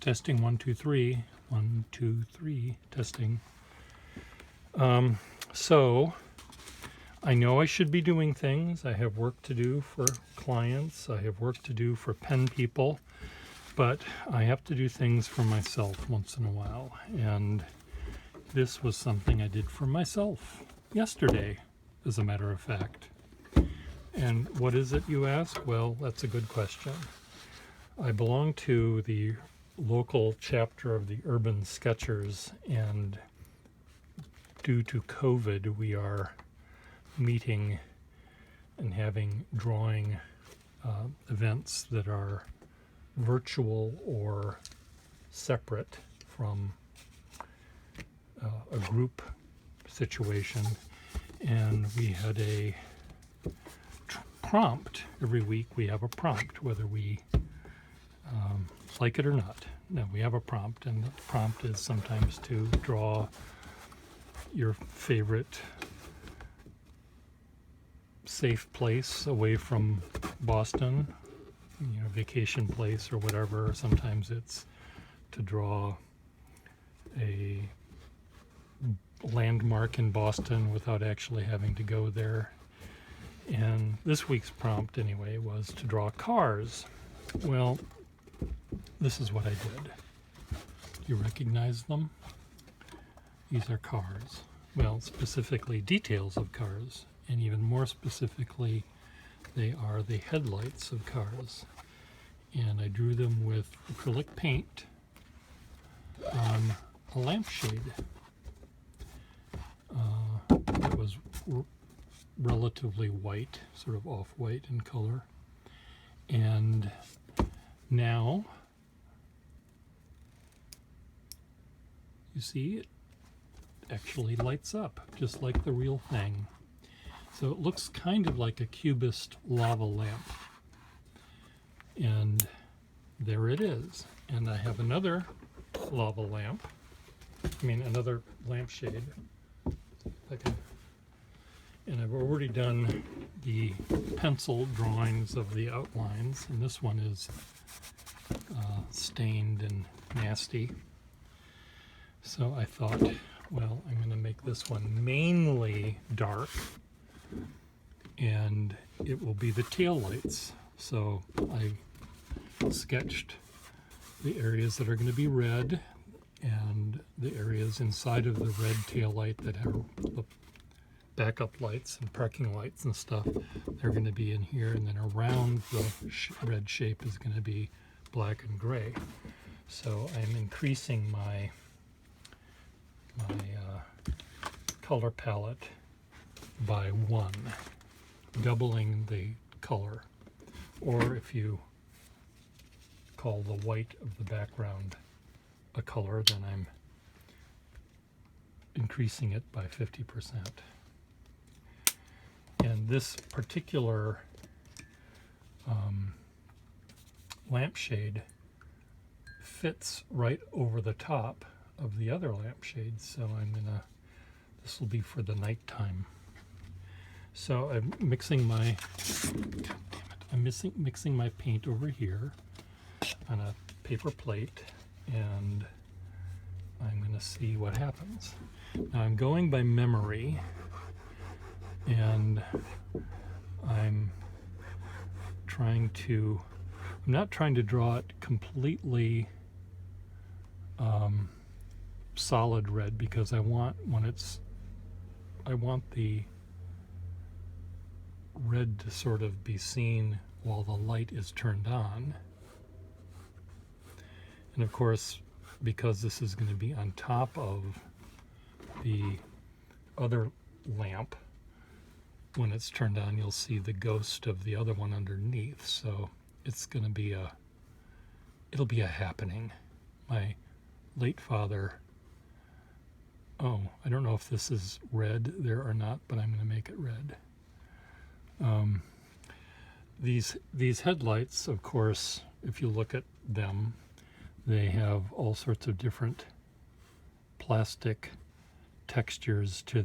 Testing 1 2 3. 1 2 3 testing. So I know I should be doing things. I have work to do for clients. I have work to do for pen people, but I have to do things for myself once in a while. And this was something I did for myself yesterday, as a matter of fact. And what is it, you ask? Well, that's a good question. I belong to the local chapter of the Urban Sketchers, and due to COVID, we are meeting and having drawing events that are virtual or separate from a group situation. And we had a prompt. Every week we have a prompt, whether we like it or not. No, we have a prompt, and the prompt is sometimes to draw your favorite safe place away from Boston, vacation place or whatever. Sometimes it's to draw a landmark in Boston without actually having to go there. And this week's prompt, anyway, was to draw cars. Well, this is what I did. You recognize them? These are cars. Well, specifically details of cars, and even more specifically, they are the headlights of cars. And I drew them with acrylic paint on a lampshade. It was relatively white, sort of off-white in color. And now, you see, it actually lights up, just like the real thing. So it looks kind of like a cubist lava lamp. And there it is. And I have another lava lamp. Another lampshade. And I've already done the pencil drawings of the outlines, and this one is stained and nasty. So I thought, well, I'm going to make this one mainly dark, and it will be the taillights. So I sketched the areas that are going to be red, and the areas inside of the red taillight that have the backup lights and parking lights and stuff. They're going to be in here, and then around the red shape is going to be black and gray. So I'm increasing my color palette by 1, doubling the color. Or if you call the white of the background a color, then I'm increasing it by 50%. And this particular lampshade fits right over the top of the other lampshade, so this will be for the nighttime. So I'm mixing my, mixing my paint over here on a paper plate, and I'm going to see what happens. Now I'm going by memory, and I'm not trying to draw it completely solid red, because I want the red to sort of be seen while the light is turned on. And of course, because this is going to be on top of the other lamp, when it's turned on, you'll see the ghost of the other one underneath. So it's going to be it'll be a happening. My late father, I don't know if this is red there or not, but I'm going to make it red. These headlights, of course, if you look at them, they have all sorts of different plastic textures to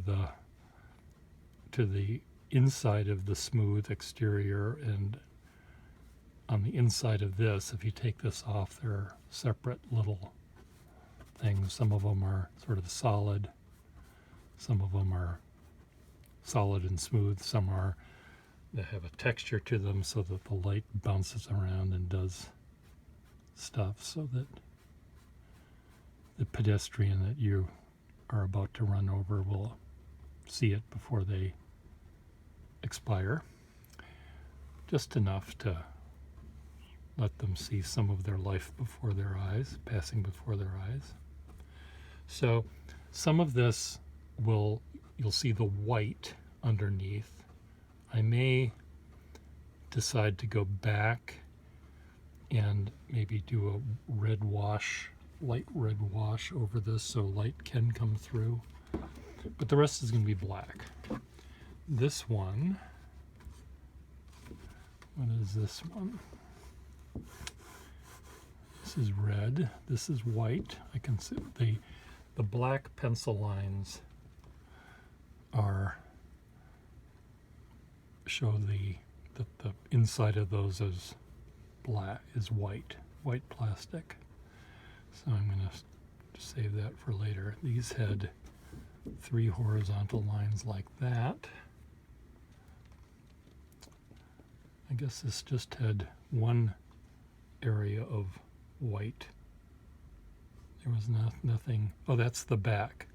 the inside of the smooth exterior, and on the inside of this, if you take this off, there are separate little things. Some of them are sort of solid. Some of them are solid and smooth. Some are that have a texture to them so that the light bounces around and does stuff so that the pedestrian that you are about to run over will see it before they expire. Just enough to let them see some of their life before their eyes, passing before their eyes. So some of this you'll see the white underneath. I may decide to go back and maybe do a red wash, light red wash over this so light can come through. But the rest is going to be black. This one, what is this one? This is red. This is white. I can see the black pencil lines show that the inside of those is white plastic. So I'm going to save that for later. These had 3 horizontal lines like that. I guess this just had one area of white. There was nothing. Oh, that's the back.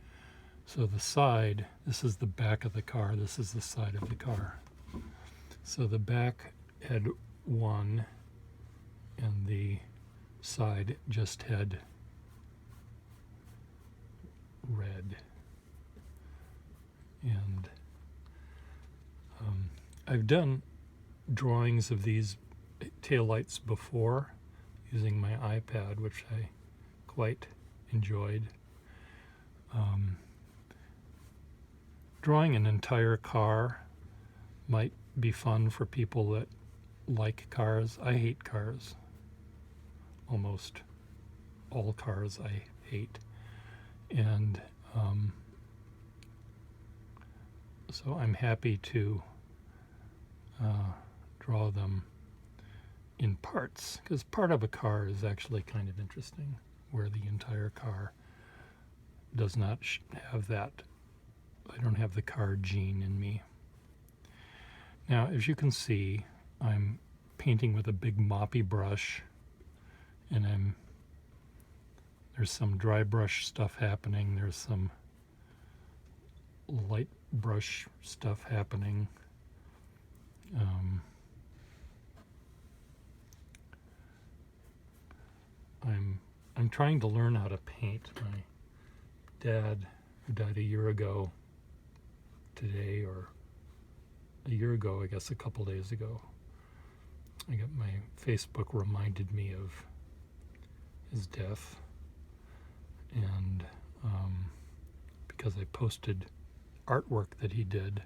So the side, this is the back of the car, this is the side of the car. So the back had one, and the side just had red. And I've done drawings of these taillights before using my iPad, which I quite enjoyed. Drawing an entire car might be fun for people that like cars. I hate cars. Almost all cars I hate. And so I'm happy to draw them in parts, because part of a car is actually kind of interesting, where the entire car does not have that. I don't have the car gene in me. Now, as you can see, I'm painting with a big moppy brush, and there's some dry brush stuff happening, there's some light brush stuff happening. I'm trying to learn how to paint. My dad, who died a year ago today, or a year ago, I guess a couple days ago, my Facebook reminded me of his death, and because I posted artwork that he did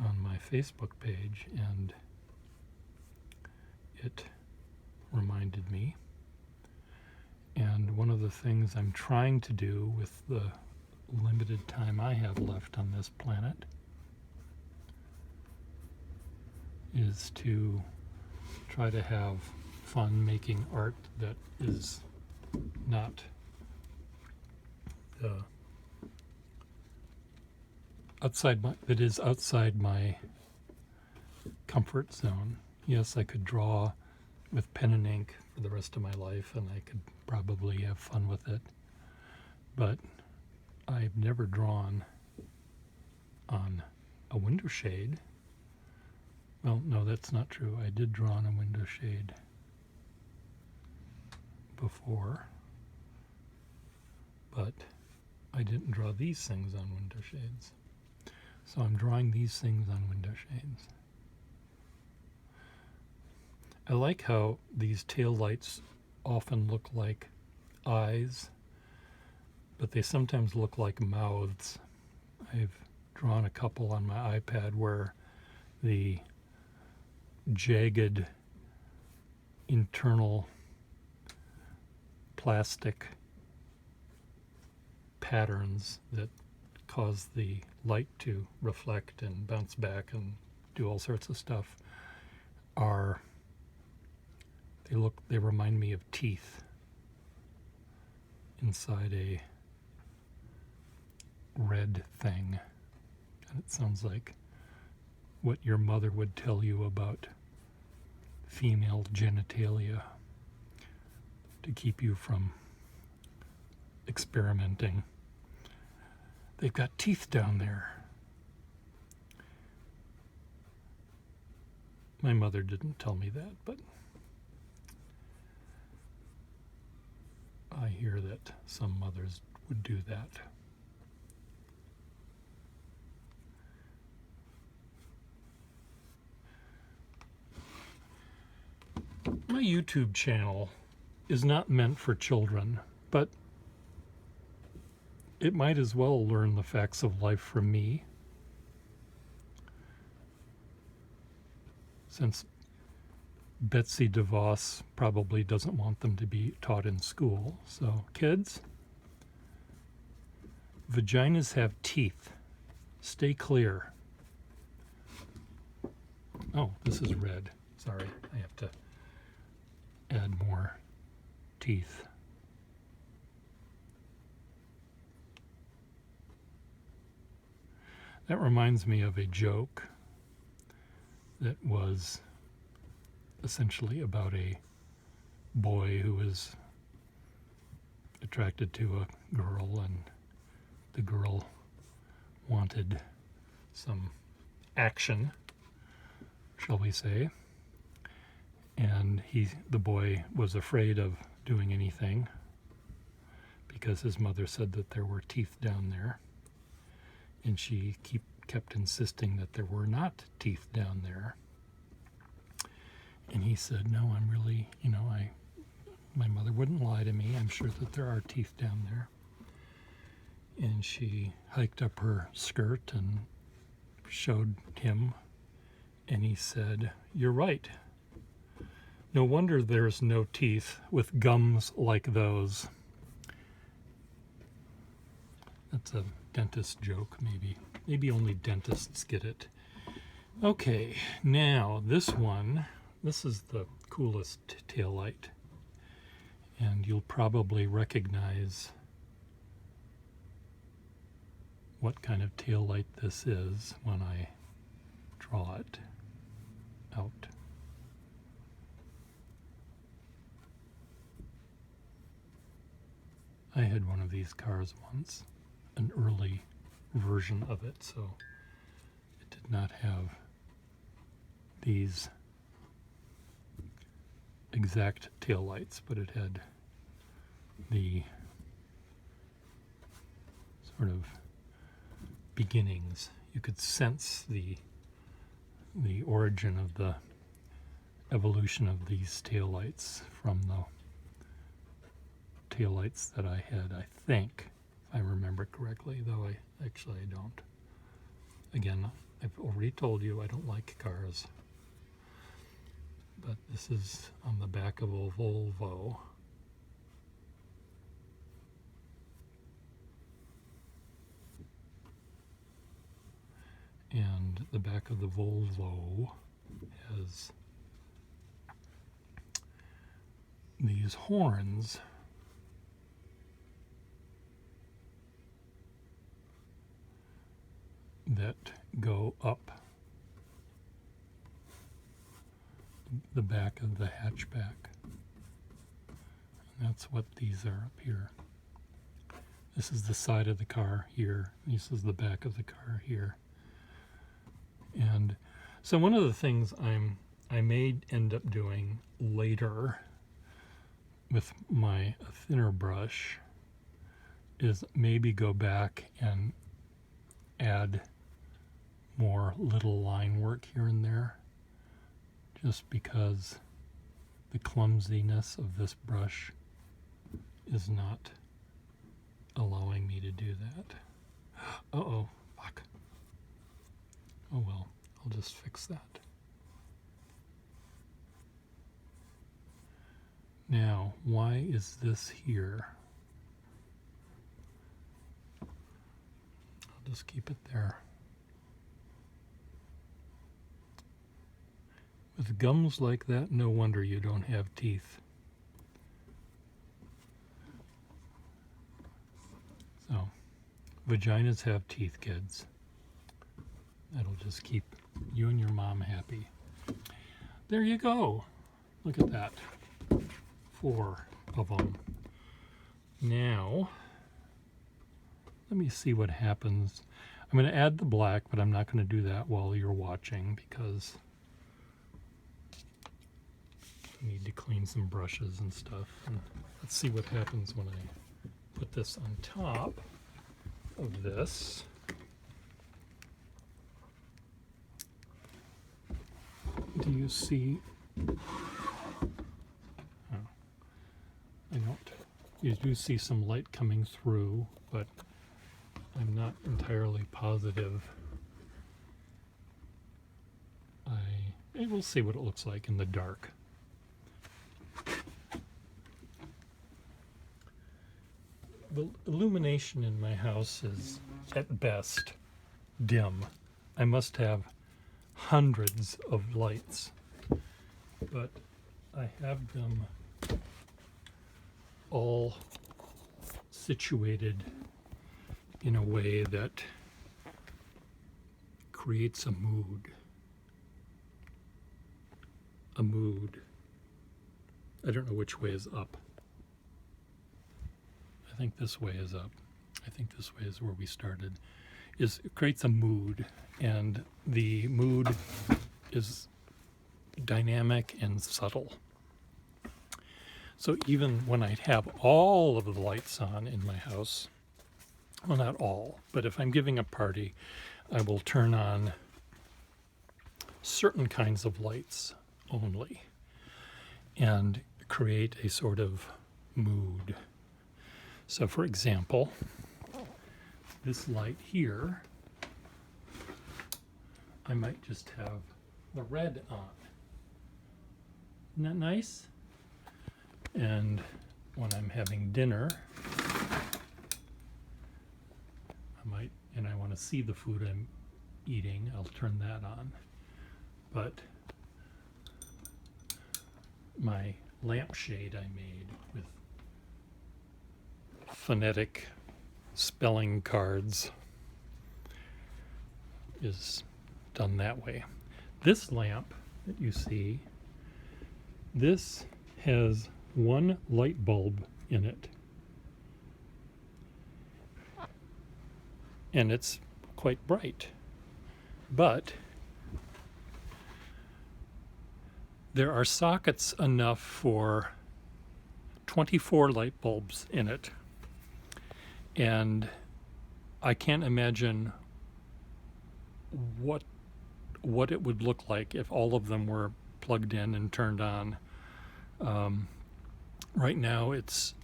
on my Facebook page, and it reminded me. And one of the things I'm trying to do with the limited time I have left on this planet is to try to have fun making art that is not outside my comfort zone. Yes, I could draw with pen and ink for the rest of my life, and I could probably have fun with it, but I've never drawn on a window shade. Well, no, that's not true. I did draw on a window shade before, but I didn't draw these things on window shades. So I'm drawing these things on window shades. I like how these tail lights often look like eyes, but they sometimes look like mouths. I've drawn a couple on my iPad where the jagged internal plastic patterns that cause the light to reflect and bounce back and do all sorts of stuff are They remind me of teeth inside a red thing. And it sounds like what your mother would tell you about female genitalia to keep you from experimenting. They've got teeth down there. My mother didn't tell me that, but I hear that some mothers would do that. My YouTube channel is not meant for children, but it might as well learn the facts of life from me, since Betsy DeVos probably doesn't want them to be taught in school. So, kids, vaginas have teeth. Stay clear. Oh, this is red. Sorry, I have to add more teeth. That reminds me of a joke that was essentially about a boy who was attracted to a girl, and the girl wanted some action, shall we say, and the boy was afraid of doing anything because his mother said that there were teeth down there, and she kept insisting that there were not teeth down there. And he said, no, I'm really, my mother wouldn't lie to me. I'm sure that there are teeth down there. And she hiked up her skirt and showed him, and he said, you're right. No wonder there's no teeth with gums like those. That's a dentist joke, maybe. Maybe only dentists get it. Okay, now this is the coolest taillight. And you'll probably recognize what kind of taillight this is when I draw it out. I had one of these cars once, an early version of it, so it did not have these exact taillights, but it had the sort of beginnings. You could sense the origin of the evolution of these taillights from the taillights that I had, I think, if I remember correctly, though I don't. Again, I've already told you I don't like cars. But this is on the back of a Volvo. And the back of the Volvo has these horns that go up the back of the hatchback. And that's what these are up here. This is the side of the car here. This is the back of the car here. And so one of the things I may end up doing later with my thinner brush is maybe go back and add more little line work here and there, just because the clumsiness of this brush is not allowing me to do that. Uh-oh, fuck. Oh well, I'll just fix that. Now, why is this here? I'll just keep it there. With gums like that, no wonder you don't have teeth. So, vaginas have teeth, kids. That'll just keep you and your mom happy. There you go. Look at that. 4 of them. Now, let me see what happens. I'm going to add the black, but I'm not going to do that while you're watching because I need to clean some brushes and stuff. And let's see what happens when I put this on top of this. Do you see? Oh, I don't. You do see some light coming through, but I'm not entirely positive. We'll see what it looks like in the dark. The illumination in my house is, at best, dim. I must have hundreds of lights, but I have them all situated in a way that creates a mood. A mood. I don't know which way is up. I think this way is up. I think this way is where we started. It creates a mood, and the mood is dynamic and subtle. So even when I have all of the lights on in my house, well, not all, but if I'm giving a party, I will turn on certain kinds of lights only and create a sort of mood. So for example, this light here, I might just have the red on. Isn't that nice? And when I'm having dinner, and I want to see the food I'm eating, I'll turn that on. But my lampshade I made with phonetic spelling cards is done that way. This lamp that you see, this has one light bulb in it. And it's quite bright. But there are sockets enough for 24 light bulbs in it. And I can't imagine what it would look like if all of them were plugged in and turned on. Right now, it's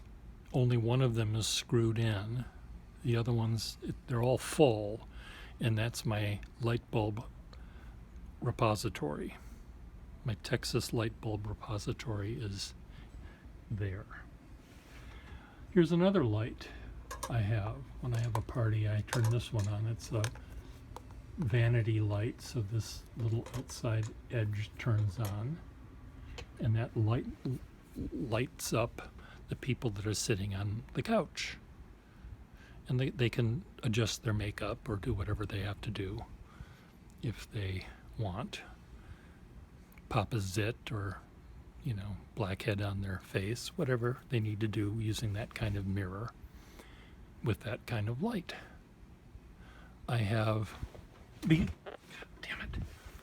only one of them is screwed in. The other ones, they're all full, and that's my light bulb repository. My Texas light bulb repository is there. Here's another light I have. When I have a party, I turn this one on. It's a vanity light, so this little outside edge turns on, and that light lights up the people that are sitting on the couch. And they can adjust their makeup or do whatever they have to do if they want. Pop a zit or, blackhead on their face, whatever they need to do using that kind of mirror with that kind of light. I have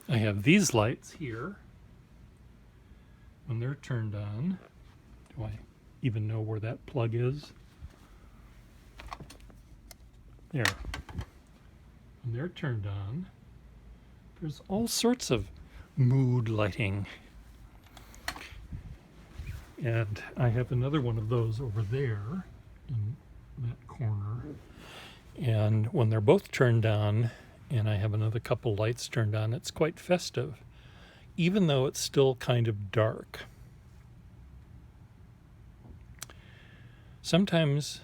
I have these lights here. When they're turned on, do I even know where that plug is? There. When they're turned on, there's all sorts of mood lighting. And I have another one of those over there in that corner. And when they're both turned on, and I have another couple lights turned on, it's quite festive, even though it's still kind of dark. Sometimes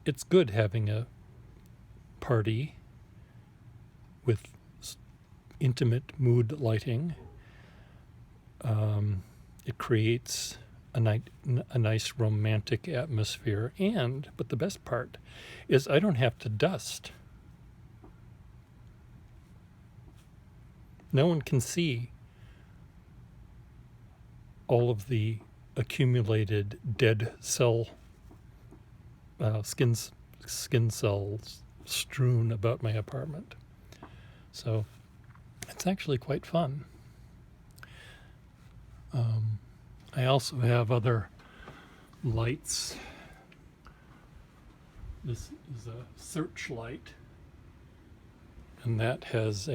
it's good having a party with intimate mood lighting. It creates a nice romantic atmosphere. But the best part is I don't have to dust. No one can see all of the accumulated dead cell skin cells strewn about my apartment. So it's actually quite fun. I also have other lights. This is a searchlight, and that has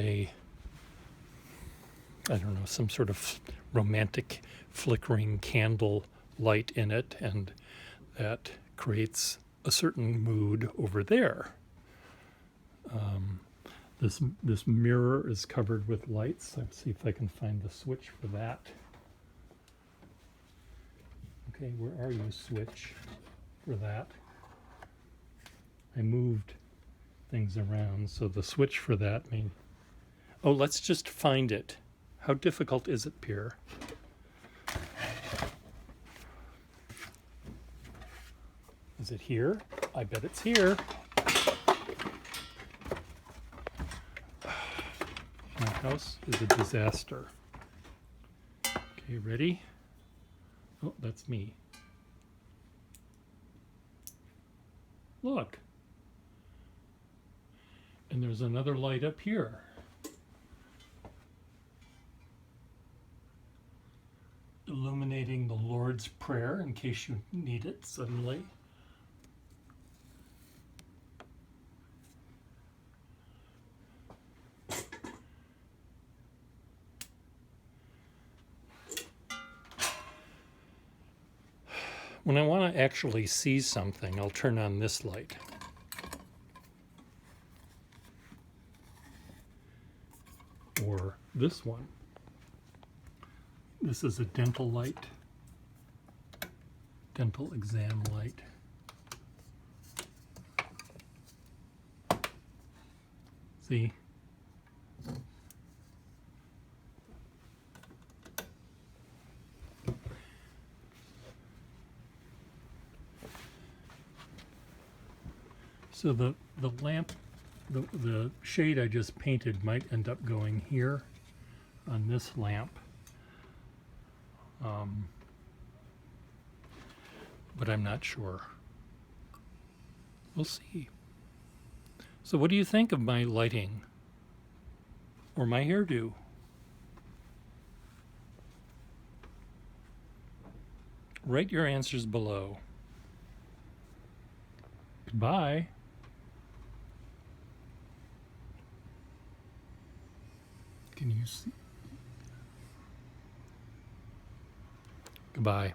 some sort of romantic flickering candle light in it, and that creates a certain mood over there. This mirror is covered with lights. Let's see if I can find the switch for that. Okay, where are you, switch, for that? I moved things around, so the switch for that means... Oh, let's just find it. How difficult is it, Pierre? Is it here? I bet it's here. My house is a disaster. Okay, ready? Oh, that's me. Look. And there's another light up here. Illuminating the Lord's Prayer in case you need it suddenly. When I want to actually see something, I'll turn on this light. Or this one. This is a dental light, dental exam light. See? So the lamp, the shade I just painted might end up going here on this lamp. But I'm not sure. We'll see. So what do you think of my lighting? Or my hairdo? Write your answers below. Goodbye. Can you see? Goodbye.